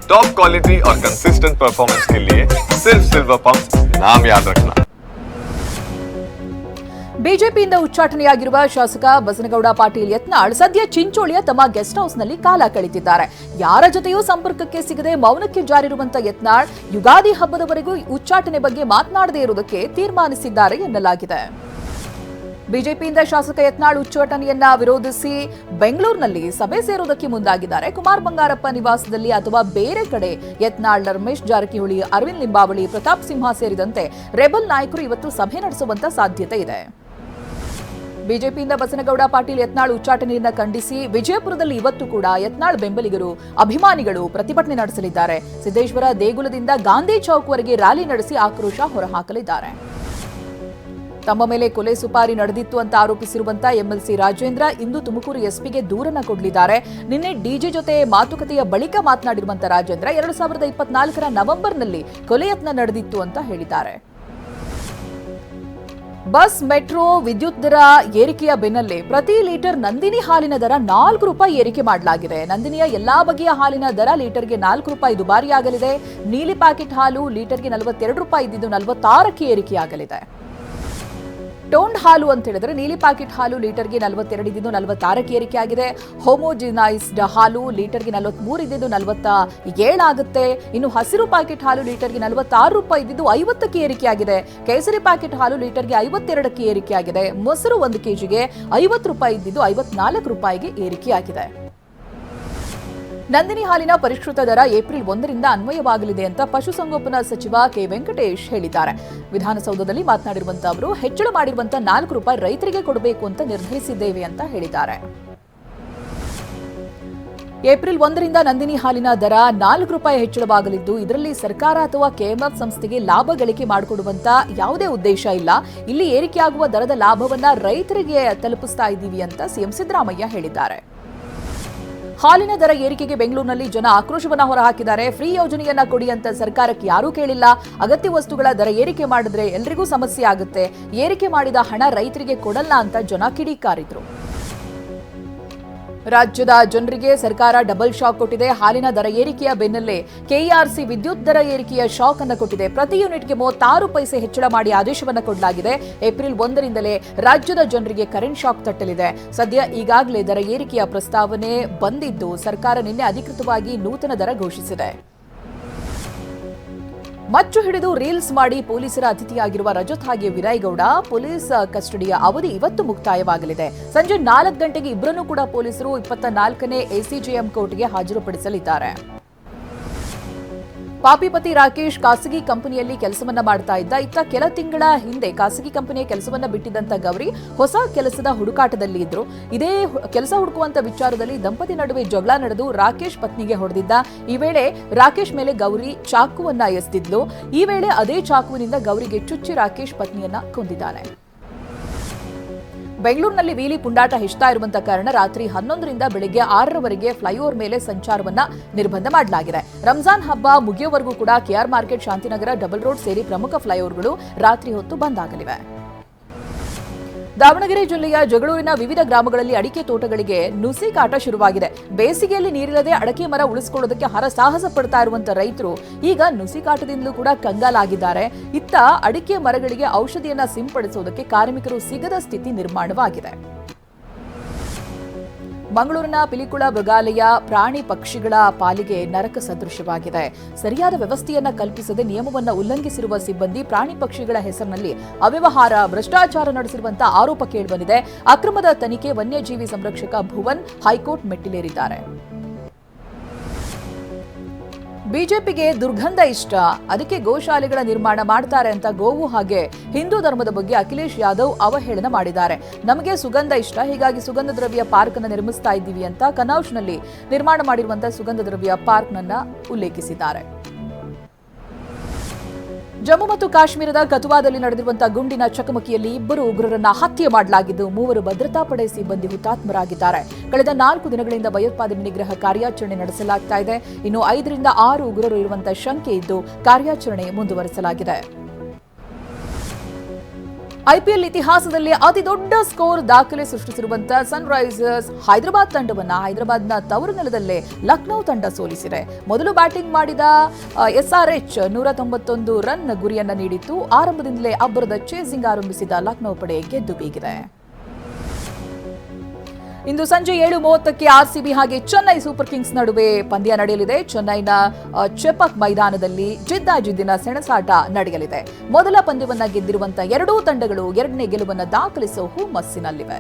Top quality और consistent performance के लिए सिर्फ सिल्वर पंप नाम याद रखना। ಬಿಜೆಪಿಯಿಂದ ಉಚ್ಚಾಟನೆಯಾಗಿರುವ ಶಾಸಕ ಬಸನಗೌಡ ಪಾಟೀಲ್ ಯತ್ನಾಳ್ ಸದ್ಯ ಚಿಂಚೋಳಿಯ ತಮ್ಮ ಗೆಸ್ಟ್ ಹೌಸ್ನಲ್ಲಿ ಕಾಲ ಕಳೆದಿದ್ದಾರೆ. ಯಾರ ಜೊತೆಯೂ ಸಂಪರ್ಕಕ್ಕೆ ಸಿಗದೆ ಮೌನಕ್ಕೆ ಜಾರಿರುವಂತ ಯತ್ನಾಳ್ ಯುಗಾದಿ ಹಬ್ಬದವರೆಗೂ ಉಚ್ಚಾಟನೆ ಬಗ್ಗೆ ಮಾತನಾಡದೇ ಇರುವುದಕ್ಕೆ ತೀರ್ಮಾನಿಸಿದ್ದಾರೆ ಎನ್ನಲಾಗಿದೆ. ಬಿಜೆಪಿಯಿಂದ ಶಾಸಕ ಯತ್ನಾಳ್ ಉಚ್ಚಾಟನೆಯನ್ನ ವಿರೋಧಿಸಿ ಬೆಂಗಳೂರಿನಲ್ಲಿ ಸಭೆ ಸೇರುವುದಕ್ಕೆ ಮುಂದಾಗಿದ್ದಾರೆ. ಕುಮಾರ್ ಬಂಗಾರಪ್ಪ ನಿವಾಸದಲ್ಲಿ ಅಥವಾ ಬೇರೆ ಕಡೆ ಯತ್ನಾಳ್, ರಮೇಶ್ ಜಾರಕಿಹೊಳಿ, ಅರವಿಂದ್ ಲಿಂಬಾವಳಿ, ಪ್ರತಾಪ್ ಸಿಂಹ ಸೇರಿದಂತೆ ರೆಬಲ್ ನಾಯಕರು ಇವತ್ತು ಸಭೆ ನಡೆಸುವಂತ ಸಾಧ್ಯತೆ ಇದೆ. ಬಿಜೆಪಿಯಿಂದ ಬಸನಗೌಡ ಪಾಟೀಲ್ ಯತ್ನಾಳ್ ಉಚ್ಚಾಟನೆಯನ್ನ ಖಂಡಿಸಿ ವಿಜಯಪುರದಲ್ಲಿ ಇವತ್ತು ಕೂಡ ಯತ್ನಾಳ್ ಬೆಂಬಲಿಗರು, ಅಭಿಮಾನಿಗಳು ಪ್ರತಿಭಟನೆ ನಡೆಸಲಿದ್ದಾರೆ. ಸಿದ್ದೇಶ್ವರ ದೇಗುಲದಿಂದ ಗಾಂಧಿ ಚೌಕ್ವರೆಗೆ ರ್ಯಾಲಿ ನಡೆಸಿ ಆಕ್ರೋಶ ಹೊರಹಾಕಲಿದ್ದಾರೆ. ತಮ್ಮ ಮೇಲೆ ಕೊಲೆ ಸುಪಾರಿ ನಡೆದಿತ್ತು ಅಂತ ಆರೋಪಿಸಿರುವಂತಹ ಎಂಎಲ್ಸಿ ರಾಜೇಂದ್ರ ಇಂದು ತುಮಕೂರು ಎಸ್ಪಿಗೆ ದೂರನ್ನ ಕೊಡಲಿದ್ದಾರೆ. ನಿನ್ನೆ ಡಿಜಿ ಜೊತೆ ಮಾತುಕತೆಯ ಬಳಿಕ ಮಾತನಾಡಿರುವಂತಹ ರಾಜೇಂದ್ರ 2024ರ ನವೆಂಬರ್ನಲ್ಲಿ ಕೊಲೆ ಯತ್ನ ನಡೆದಿತ್ತು ಅಂತ ಹೇಳಿದ್ದಾರೆ. ಬಸ್, ಮೆಟ್ರೋ, ವಿದ್ಯುತ್ ದರ ಏರಿಕೆಯ ಬೆನ್ನಲ್ಲೇ ಪ್ರತಿ ಲೀಟರ್ ನಂದಿನಿ ಹಾಲಿನ ದರ 4 ರೂಪಾಯಿ ಏರಿಕೆ ಮಾಡಲಾಗಿದೆ. ನಂದಿನಿಯ ಎಲ್ಲಾ ಬಗೆಯ ಹಾಲಿನ ದರ ಲೀಟರ್ಗೆ 4 ರೂಪಾಯಿ ದುಬಾರಿಯಾಗಲಿದೆ. ನೀಲಿ ಪ್ಯಾಕೆಟ್ ಹಾಲು ಲೀಟರ್ಗೆ 42 ರೂಪಾಯಿ ಇದ್ದಿದ್ದು 46ಕ್ಕೆ ಏರಿಕೆಯಾಗಲಿದೆ. ಟೋನ್ಡ್ ಹಾಲು ಅಂತ ಹೇಳಿದ್ರೆ ನೀಲಿ ಪ್ಯಾಕೆಟ್ ಹಾಲು ಲೀಟರ್ಗೆ 42 ಇದ್ದಿದ್ದು 46ಕ್ಕೆ ಏರಿಕೆಯಾಗಿದೆ. ಹೋಮೋಜಿನೈಸ್ಡ್ ಹಾಲು ಲೀಟರ್ಗೆ 43 ಇದ್ದಿದ್ದು 47 ಆಗುತ್ತೆ. ಇನ್ನು ಹಸಿರು ಪ್ಯಾಕೆಟ್ ಹಾಲು ಲೀಟರ್ಗೆ 46 ರೂಪಾಯಿ ಇದ್ದಿದ್ದು 50ಕ್ಕೆ ಏರಿಕೆಯಾಗಿದೆ. ಕೇಸರಿ ಪ್ಯಾಕೆಟ್ ಹಾಲು ಲೀಟರ್ಗೆ 52ಕ್ಕೆ ಏರಿಕೆಯಾಗಿದೆ. ಮೊಸರು 1 ಕೆಜಿಗೆ 50 ರೂಪಾಯಿ ಇದ್ದಿದ್ದು 54 ರೂಪಾಯಿಗೆ ಏರಿಕೆಯಾಗಿದೆ. ನಂದಿನಿ ಹಾಲಿನ ಪರಿಷ್ಕೃತ ದರ ಏಪ್ರಿಲ್ 1ರಿಂದ ಅನ್ವಯವಾಗಲಿದೆ ಅಂತ ಪಶುಸಂಗೋಪನಾ ಸಚಿವ ಕೆ ವೆಂಕಟೇಶ್ ಹೇಳಿದ್ದಾರೆ. ವಿಧಾನಸೌಧದಲ್ಲಿ ಮಾತನಾಡಿರುವಂತಹ ಅವರು ಹೆಚ್ಚಳ ಮಾಡಿರುವಂತಹ 4 ರೂಪಾಯಿ ರೈತರಿಗೆ ಕೊಡಬೇಕು ಅಂತ ನಿರ್ಧರಿಸಿದ್ದೇವೆ ಅಂತ ಹೇಳಿದ್ದಾರೆ. ಏಪ್ರಿಲ್ 1ರಿಂದ ನಂದಿನಿ ಹಾಲಿನ ದರ 4 ರೂಪಾಯಿ ಹೆಚ್ಚಳವಾಗಲಿದ್ದು ಇದರಲ್ಲಿ ಸರ್ಕಾರ ಅಥವಾ ಕೆಎಂಎಫ್ ಸಂಸ್ಥೆಗೆ ಲಾಭ ಗಳಿಕೆ ಮಾಡಿಕೊಡುವಂತ ಯಾವುದೇ ಉದ್ದೇಶ ಇಲ್ಲ. ಇಲ್ಲಿ ಏರಿಕೆಯಾಗುವ ದರದ ಲಾಭವನ್ನ ರೈತರಿಗೆ ತಲುಪಿಸ್ತಾ ಇದ್ದೀವಿ ಅಂತ ಸಿಎಂ ಸಿದ್ದರಾಮಯ್ಯ ಹೇಳಿದ್ದಾರೆ. ಹಾಲಿನ ದರ ಏರಿಕೆಗೆ ಬೆಂಗಳೂರಿನಲ್ಲಿ ಜನ ಆಕ್ರೋಶವನ್ನ ಹೊರಹಾಕಿದ್ದಾರೆ. ಫ್ರೀ ಯೋಜನೆಯನ್ನ ಕೊಡಿ ಅಂತ ಸರ್ಕಾರಕ್ಕೆ ಯಾರೂ ಕೇಳಿಲ್ಲ. ಅಗತ್ಯ ವಸ್ತುಗಳ ದರ ಏರಿಕೆ ಮಾಡಿದ್ರೆ ಎಲ್ರಿಗೂ ಸಮಸ್ಯೆ ಆಗುತ್ತೆ. ಏರಿಕೆ ಮಾಡಿದ ಹಣ ರೈತರಿಗೆ ಕೊಡಲ್ಲ ಅಂತ ಜನ ಕಿಡಿಕಾರಿದ್ರು. ರಾಜ್ಯದ ಜನರಿಗೆ ಸರ್ಕಾರ ಡಬಲ್ ಶಾಕ್ ಕೊಟ್ಟಿದೆ. ಹಾಲಿನ ದರ ಏರಿಕೆಯ ಬೆನ್ನಲ್ಲೇ ಕೆಇಆರ್ಸಿ ವಿದ್ಯುತ್ ದರ ಏರಿಕೆಯ ಶಾಕ್ ಅನ್ನು ಕೊಟ್ಟಿದೆ. ಪ್ರತಿ ಯೂನಿಟ್ಗೆ 36 ಪೈಸೆ ಹೆಚ್ಚಳ ಮಾಡಿ ಆದೇಶವನ್ನು ಕೊಡಲಾಗಿದೆ. ಏಪ್ರಿಲ್ 1ರಿಂದಲೇ ರಾಜ್ಯದ ಜನರಿಗೆ ಕರೆಂಟ್ ಶಾಕ್ ತಟ್ಟಲಿದೆ. ಸದ್ಯ ಈಗಾಗಲೇ ದರ ಏರಿಕೆಯ ಪ್ರಸ್ತಾವನೆ ಬಂದಿದ್ದು ಸರ್ಕಾರ ನಿನ್ನೆ ಅಧಿಕೃತವಾಗಿ ನೂತನ ದರ ಘೋಷಿಸಿದೆ. ಮಚ್ಚು ಹಿಡಿದು ರೀಲ್ಸ್ ಮಾಡಿ ಪೊಲೀಸರ ಅತಿಥಿಯಾಗಿರುವ ರಜತ್ ಹಾಗೆ ವಿನಯಗೌಡ ಪೊಲೀಸ್ ಕಸ್ಟಡಿಯ ಅವಧಿ ಇವತ್ತು ಮುಕ್ತಾಯವಾಗಲಿದೆ. ಸಂಜೆ 4 ಗಂಟೆಗೆ ಇಬ್ಬರನ್ನೂ ಕೂಡ ಪೊಲೀಸರು 24ನೇ ಎಸಿಜೆಎಂ ಕೋರ್ಟ್ಗೆ ಹಾಜರುಪಡಿಸಲಿದ್ದಾರೆ. ಪಾಪಿಪತಿ ರಾಕೇಶ್ ಖಾಸಗಿ ಕಂಪನಿಯಲ್ಲಿ ಕೆಲಸವನ್ನ ಮಾಡ್ತಾ ಇದ್ದ. ಇತ್ತ ಕೆಲ ತಿಂಗಳ ಹಿಂದೆ ಖಾಸಗಿ ಕಂಪನಿಯ ಕೆಲಸವನ್ನ ಬಿಟ್ಟಿದ್ದಂತ ಗೌರಿ ಹೊಸ ಕೆಲಸದ ಹುಡುಕಾಟದಲ್ಲಿ ಇದ್ರು. ಇದೇ ಕೆಲಸ ಹುಡುಕುವಂತ ವಿಚಾರದಲ್ಲಿ ದಂಪತಿ ನಡುವೆ ಜಗಳ ನಡೆದು ರಾಕೇಶ್ ಪತ್ನಿಗೆ ಹೊಡೆದಿದ್ದ. ಈ ವೇಳೆ ರಾಕೇಶ್ ಮೇಲೆ ಗೌರಿ ಚಾಕುವನ್ನ ಎಸೆದಿದ್ಲು. ಈ ವೇಳೆ ಅದೇ ಚಾಕುವಿನಿಂದ ಗೌರಿಗೆ ಚುಚ್ಚಿ ರಾಕೇಶ್ ಪತ್ನಿಯನ್ನ ಕೊಂದಿದ್ದಾನೆ. ಬೆಂಗಳೂರಿನಲ್ಲಿ ವೀಲಿ ಪುಂಡಾಟ ಹೆಚ್ಚುತ್ತಾ ಇರುವಂತಹ ಕಾರಣ ರಾತ್ರಿ 11ರಿಂದ ಬೆಳಗ್ಗೆ 6ರವರೆಗೆ ಫ್ಲೈಓವರ್ ಮೇಲೆ ಸಂಚಾರವನ್ನ ನಿರ್ಬಂಧ ಮಾಡಲಾಗಿದೆ. ರಂಜಾನ್ ಹಬ್ಬ ಮುಗಿಯುವವರೆಗೂ ಕೂಡ KR market, Shantinagar, double road ಸೇರಿ ಪ್ರಮುಖ ಫ್ಲೈಓವರ್ಗಳು ರಾತ್ರಿ ಹೊತ್ತು ಬಂದ್ ಆಗಲಿವೆ. ದಾವಣಗೆರೆ ಜಿಲ್ಲೆಯ ಜಗಳೂರಿನ ವಿವಿಧ ಗ್ರಾಮಗಳಲ್ಲಿ ಅಡಿಕೆ ತೋಟಗಳಿಗೆ ನುಸಿ ಕಾಟ ಶುರುವಾಗಿದೆ. ಬೇಸಿಗೆಯಲ್ಲಿ ನೀರಿಲ್ಲದೆ ಅಡಕೆ ಮರ ಉಳಿಸಿಕೊಳ್ಳೋದಕ್ಕೆ ಹರಸಾಹಸ ಪಡ್ತಾ ಇರುವಂತಹ ರೈತರು ಈಗ ನುಸಿ ಕಾಟದಿಂದಲೂ ಕೂಡ ಕಂಗಾಲಾಗಿದ್ದಾರೆ. ಇತ್ತ ಅಡಿಕೆ ಮರಗಳಿಗೆ ಔಷಧಿಯನ್ನ ಸಿಂಪಡಿಸುವುದಕ್ಕೆ ಕಾರ್ಮಿಕರು ಸಿಗದ ಸ್ಥಿತಿ ನಿರ್ಮಾಣವಾಗಿದೆ. ಮಂಗಳೂರಿನ ಪಿಲಿಕುಳ ಮೃಗಾಲಯ ಪ್ರಾಣಿ ಪಕ್ಷಿಗಳ ಪಾಲಿಗೆ ನರಕ ಸದೃಶವಾಗಿದೆ. ಸರಿಯಾದ ವ್ಯವಸ್ಥೆಯನ್ನ ಕಲ್ಪಿಸದೆ ನಿಯಮವನ್ನು ಉಲ್ಲಂಘಿಸಿರುವ ಸಿಬ್ಬಂದಿ ಪ್ರಾಣಿ ಪಕ್ಷಿಗಳ ಹೆಸರಿನಲ್ಲಿ ಅವ್ಯವಹಾರ, ಭ್ರಷ್ಟಾಚಾರ ನಡೆಸಿರುವಂತಹ ಆರೋಪ ಕೇಳಿಬಂದಿದೆ. ಅಕ್ರಮದ ತನಿಖೆ ವನ್ಯಜೀವಿ ಸಂರಕ್ಷಕ ಭುವನ್ ಹೈಕೋರ್ಟ್ ಮೆಟ್ಟಿಲೇರಿದ್ದಾರೆ. ಬಿಜೆಪಿಗೆ ದುರ್ಗಂಧ ಇಷ್ಟ, ಅದಕ್ಕೆ ಗೋಶಾಲೆಗಳ ನಿರ್ಮಾಣ ಮಾಡ್ತಾರೆ ಅಂತ ಗೋವು ಹಾಗೆ ಹಿಂದೂ ಧರ್ಮದ ಬಗ್ಗೆ ಅಖಿಲೇಶ್ ಯಾದವ್ ಅವಹೇಳನ ಮಾಡಿದ್ದಾರೆ. ನಮಗೆ ಸುಗಂಧ ಇಷ್ಟ, ಹೀಗಾಗಿ ಸುಗಂಧ ದ್ರವ್ಯ ಪಾರ್ಕ್ ಅನ್ನು ನಿರ್ಮಿಸ್ತಾ ಇದ್ದೀವಿ ಅಂತ ಕನೌಜ್ನಲ್ಲಿ ನಿರ್ಮಾಣ ಮಾಡಿರುವಂತಹ ಸುಗಂಧ ದ್ರವ್ಯ ಪಾರ್ಕ್ ನನ್ನ ಉಲ್ಲೇಖಿಸಿದ್ದಾರೆ. ಜಮ್ಮು ಮತ್ತು ಕಾಶ್ಮೀರದ ಕಥುವಾದಲ್ಲಿ ನಡೆದಿರುವಂತಹ ಗುಂಡಿನ ಚಕಮಕಿಯಲ್ಲಿ 2 ಉಗ್ರರನ್ನ ಹತ್ಯೆ ಮಾಡಲಾಗಿದ್ದು 3 ಭದ್ರತಾ ಪಡೆ ಸಿಬ್ಬಂದಿ ಹುತಾತ್ಮರಾಗಿದ್ದಾರೆ. ಕಳೆದ 4 ದಿನಗಳಿಂದ ಭಯೋತ್ಪಾದನೆ ನಿಗ್ರಹ ಕಾರ್ಯಾಚರಣೆ ನಡೆಸಲಾಗ್ತಾ ಇದೆ. ಇನ್ನು 5ರಿಂದ 6 ಉಗ್ರರು ಇರುವಂತಹ ಶಂಕೆ ಇದ್ದು ಕಾರ್ಯಾಚರಣೆ ಮುಂದುವರೆಸಲಾಗಿದೆ. ಐಪಿಎಲ್ ಇತಿಹಾಸದಲ್ಲಿ ಅತಿ ದೊಡ್ಡ ಸ್ಕೋರ್ ದಾಖಲೆ ಸೃಷ್ಟಿಸಿರುವಂತಹ ಸನ್ರೈಸರ್ಸ್ ಹೈದರಾಬಾದ್ ತಂಡವನ್ನ ಹೈದರಾಬಾದ್ನ ತವರು ನೆಲದಲ್ಲೇ ಲಕ್ನೋ ತಂಡ ಸೋಲಿಸಿದೆ. ಮೊದಲು ಬ್ಯಾಟಿಂಗ್ ಮಾಡಿದ ಎಸ್ಆರ್ಎಚ್ 191 ರನ್ ಗುರಿಯನ್ನ ನೀಡಿತ್ತು. ಆರಂಭದಿಂದಲೇ ಅಬ್ಬರದ ಚೇಸಿಂಗ್ ಆರಂಭಿಸಿದ ಲಕ್ನೋ ಪಡೆ ಗೆದ್ದು ಬೀಗಿದೆ. ಇಂದು ಸಂಜೆ 7:30ಕ್ಕೆ ಆರ್ಸಿಬಿ ಹಾಗೆ ಚೆನ್ನೈ ಸೂಪರ್ ಕಿಂಗ್ಸ್ ನಡುವೆ ಪಂದ್ಯ ನಡೆಯಲಿದೆ. ಚೆನ್ನೈನ ಚೆಪಕ್ ಮೈದಾನದಲ್ಲಿ ಜಿದ್ದಾಜಿದ್ದಿನ ಸೆಣಸಾಟ ನಡೆಯಲಿದೆ. ಮೊದಲ ಪಂದ್ಯವನ್ನ ಗೆದ್ದಿರುವಂತಹ ಎರಡೂ ತಂಡಗಳು ಎರಡನೇ ಗೆಲುವನ್ನು ದಾಖಲಿಸುವ ಹುಮ್ಮಸ್ಸಿನಲ್ಲಿವೆ.